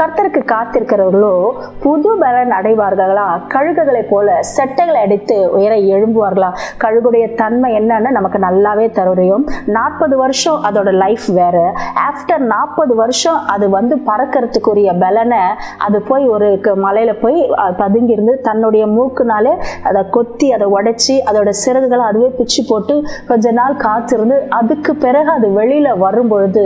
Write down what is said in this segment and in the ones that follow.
கர்த்தருக்கு காத்திருக்கிறவர்களோ புது பலன் அடைவார்களா, கழுகுகளை போல செட்டைகளை அடித்து உயர எழும்புவார்களா. கழுகுடைய தன்மை என்னன்னு நமக்கு நல்லாவே தெரியும். 40 வருஷம் அதோட லைஃப் வேற. ஆஃப்டர் 40 வருஷம் அது பறக்கிறதுக்குரிய பலனை அது போய் ஒரு மலையில போய் பதுங்கி இருந்து தன்னுடைய மூக்குனாலே அதை கொத்தி அதை உடைச்சி அதோட சிறகுகளை அதுவே பிச்சு போட்டு கொஞ்ச நாள் காத்திருந்து அதுக்கு பிறகு அது வெளியில வரும் பொழுது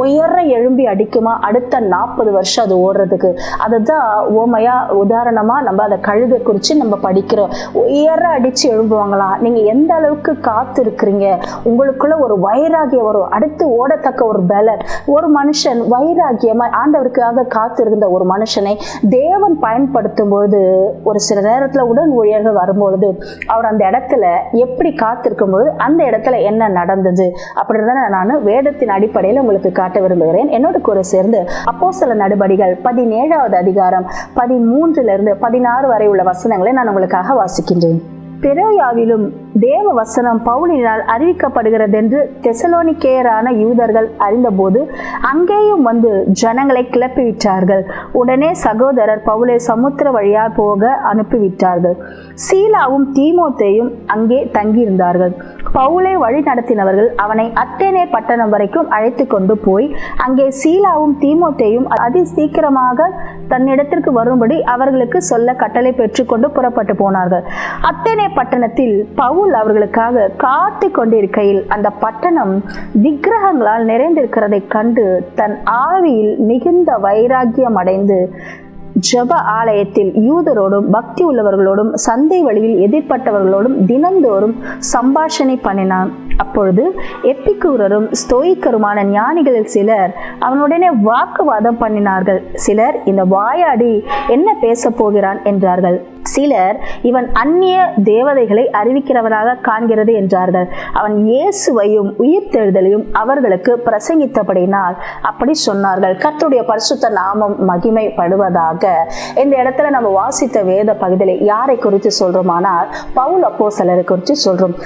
உயர எழும்பி அடிக்குமா. அடுத்த 40 வருஷம் அது ஓடுறதுக்கு. அதுதான் ஓமையா உதாரணமா நம்ம அதை கழுகை குறிச்சு நம்ம படிக்கிறோம். உயர அடிச்சு எழும்புவாங்களாம். நீங்க எந்த அளவுக்கு காத்து இருக்கிறீங்க, உங்களுக்குள்ள ஒரு வைராகியம் வரும், அடுத்து ஓடத்தக்க ஒரு பலன். ஒரு மனுஷன் வைராகியமா ஆண்டவருக்காக காத்து இருந்த ஒரு மனுஷனை தேவன் பயன்படுத்தும் பொழுது ஒரு சில நேரத்துல உடன் ஊழியர்கள் வரும்பொழுது அவர் அந்த இடத்துல எப்படி காத்திருக்கும் பொழுது அந்த இடத்துல என்ன நடந்தது அப்படின்றத நான் வேதத்தின் அடிப்படையில் உங்களுக்கு காட்ட விரும்புகிறேன். என்னோட கூட சேர்ந்து அப்போஸ்தலர் நடபடிகள் 17வது அதிகாரம் 13 16 வரை உள்ள வசனங்களை நான் உங்களுக்காக வாசிக்கின்றேன். பெரோயாவிலும் தேவ வசனம் பவுலினால் அறிவிக்கப்படுகிறது என்று தெசலோனிக்கேயரான யூதர்கள் அறிந்தபோது அங்கேயும் ஜனங்களை கிளப்பிவிட்டார்கள். உடனே சகோதரர் பவுலை சமுத்திர வழியா போக அனுப்பிவிட்டார்கள். சீலாவும் தீமோத்தேயும் அங்கே தங்கியிருந்தார்கள். பவுலை வழி நடத்தினவர்கள் அவனை அத்தேனே பட்டணம் வரைக்கும் அழைத்து கொண்டு போய் அங்கே சீலாவும் தீமோத்தேயும் அதி சீக்கிரமாக தன்னிடத்திற்கு வரும்படி அவர்களுக்கு சொல்ல கட்டளை பெற்றுக்கொண்டு புறப்பட்டு போனார்கள். அத்தேனே பட்டணத்தில் பவுல் அவர்களுக்காக காத்து கொண்டிருக்கையில் அந்த பட்டணம் விக்கிரகங்களால் நிறைந்திருக்கிறதை கண்டு தன் ஆவியில் மிகுந்த வைராக்கியம் அடைந்து ஜெப ஆலயத்தில் யூதரோடும் பக்தி உள்ளவர்களோடும் சந்தை வழியில் எதிர்பட்டவர்களோடும் தினந்தோறும் சம்பாஷணை பண்ணினான். அப்பொழுது எப்பிக்கூரரும் ஸ்தோயிக்கருமான ஞானிகளில் சிலர் அவனுடனே வாக்குவாதம் பண்ணினார்கள். சிலர் இந்த வாயாடி என்ன பேச போகிறான் என்றார்கள். சிலர் இவன் அந்நிய தேவதைகளை அறிவிக்கிறவனாக காண்கிறது என்றார்கள். அவன் இயேசுவையும் உயிர்த்தெழுதலையும் அவர்களுக்கு பிரசங்கித்தபடினால் அப்படி சொன்னார்கள். கர்த்தருடைய பரிசுத்த நாமம் மகிமைப்படுவதாக. இந்த இடத்துல நம்ம வாசித்த வேத பகுதியில யாரை குறித்து சொல்றோமானால் பவுல் அப்போஸ்தலரை குறித்து சொல்றோம்.